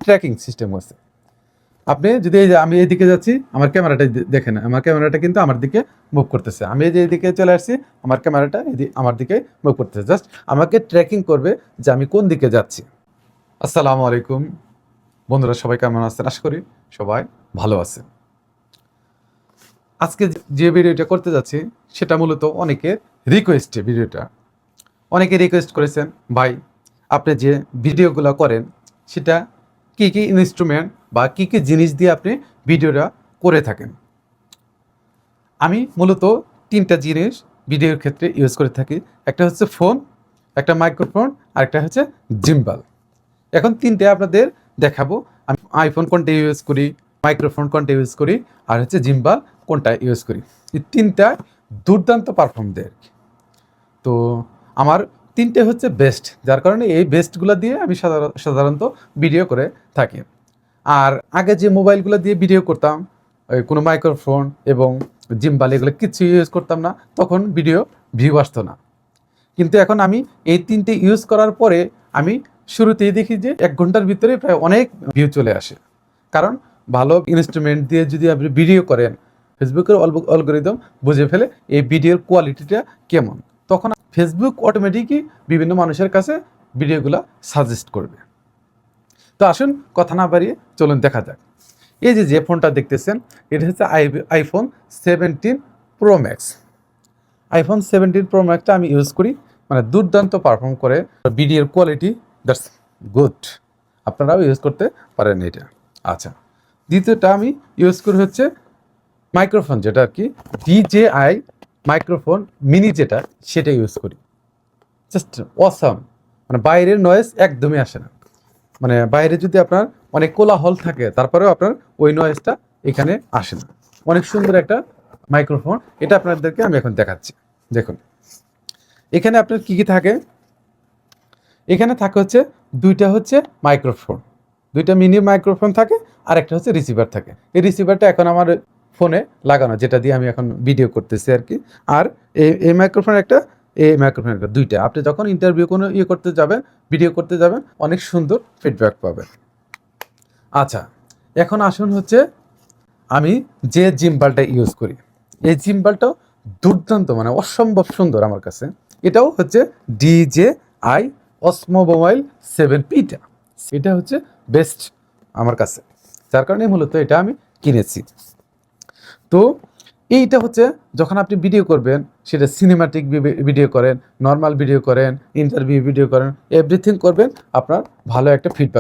Tracking system আছে। আপনি যদি এই যে আমি এইদিকে যাচ্ছি, আমার ক্যামেরাটা দেখেন, আমার ক্যামেরাটা কিন্তু আমার দিকে মুভ করতেছে। আমি এই যে এইদিকে চলে আসছি, আমার ক্যামেরাটা আমার দিকে মুভ করতেছে। জাস্ট আমাকে ট্র্যাকিং করবে যে আমি কোন দিকে যাচ্ছি। আসসালামু আলাইকুম বন্ধুরা, সবাই কেমন আছেন? আশা করি সবাই ভালো আছেন। আজকে যে ভিডিওটা করতে যাচ্ছি সেটা মূলত অনেকের রিকোয়েস্টে ভিডিওটা। অনেকে রিকোয়েস্ট করেছেন, ভাই আপনি যে ভিডিওগুলো করেন সেটা কী কী ইনস্ট্রুমেন্ট বা কী কী জিনিস দিয়ে আপনি ভিডিওটা করে থাকেন। আমি মূলত 3টা জিনিস ভিডিওর ক্ষেত্রে ইউজ করে থাকি। একটা হচ্ছে ফোন, একটা মাইক্রোফোন, আর একটা হচ্ছে জিম্বাল। এখন 3টে আপনাদের দেখাবো আমি আইফোন কোনটা ইউজ করি, মাইক্রোফোন কোনটা ইউজ করি, আর হচ্ছে জিম্বাল কোনটা ইউজ করি। এই 3টা দুর্দান্ত পারফর্ম দেয় আর কি। তো আমার 3টে হচ্ছে বেস্ট, যার কারণে এই বেস্টগুলো দিয়ে আমি সাধারণত ভিডিও করে থাকি। আর আগে যে মোবাইলগুলো দিয়ে ভিডিও করতাম, ওই কোনো মাইক্রোফোন এবং জিম্বাল এগুলো কিছু ইউজ করতাম না, তখন ভিডিও ভিউ আসতো না। কিন্তু এখন আমি এই 3টে ইউজ করার পরে আমি শুরুতেই দেখি যে 1 ঘন্টার ভিতরে প্রায় অনেক ভিউ চলে আসে। কারণ ভালো ইনস্ট্রুমেন্ট দিয়ে যদি আপনি ভিডিও করেন, ফেসবুকের অ্যালগরিদম বুঝে ফেলে এই ভিডিওর কোয়ালিটিটা কেমন, তখন ফেসবুক অটোমেটিকই বিভিন্ন মানুষের কাছে ভিডিওগুলো সাজেস্ট করবে। তো আসুন কথা না বাড়িয়ে চলুন দেখা যাক। এই যে ফোনটা দেখতেছেন, এটা হচ্ছে iPhone 17 pro max. IPhone 17 pro ম্যাক্সটা আমি ইউজ করি, মানে দুর্দান্ত পারফর্ম করে। ভিডিওর কোয়ালিটি দ্যাটস গুড, আপনারাও ইউজ করতে পারেন এটা। আচ্ছা, দ্বিতীয়টা আমি ইউজ করি হচ্ছে মাইক্রোফোন, যেটা আর কি DJI মাইক্রোফোন মিনি, যেটা সেটা ইউজ করি। জাস্ট অসাম, মানে বাইরের নয়েজ একদমই আসে না। মানে বাইরে যদি আপনার অনেক কোলাহল থাকে, তারপরেও আপনার ওই নয়েজটা এখানে আসে না। অনেক সুন্দর একটা মাইক্রোফোন, এটা আপনাদেরকে আমি এখন দেখাচ্ছি। দেখুন এখানে আপনার কি কি থাকে। এখানে থাকে হচ্ছে 2টা হচ্ছে মাইক্রোফোন, 2টা মিনি মাইক্রোফোন থাকে, আর একটা হচ্ছে রিসিভার থাকে। এই রিসিভারটা এখন আমার ফোনে লাগানো, যেটা দিয়ে আমি এখন ভিডিও করতেছি আর কি। আর এই মাইক্রোফোন একটা, এই মাইক্রোফোন একটা, 2টা। আপনি যখন ইন্টারভিউ কোনো করতে যাবেন, ভিডিও করতে যাবেন, অনেক সুন্দর ফিডব্যাক পাবেন। আচ্ছা, এখন আসুন হচ্ছে আমি যে জিম্বালটা ইউজ করি, এই জিম্বালটাও দুর্দান্ত, মানে অসম্ভব সুন্দর আমার কাছে। এটাও হচ্ছে DJI অসমো মোবাইল 7P-টা। এটা হচ্ছে বেস্ট আমার কাছে, যার কারণে মূলত এটা আমি কিনেছি। তো এইটা হচ্ছে যখন আপনি ভিডিও করবেন, সেটা সিনেমাটিক ভিডিও করেন, নর্মাল ভিডিও করেন, ইন্টারভিউ ভিডিও করেন, এভরিথিং করবেন, আপনার ভালো একটা ফিডব্যাক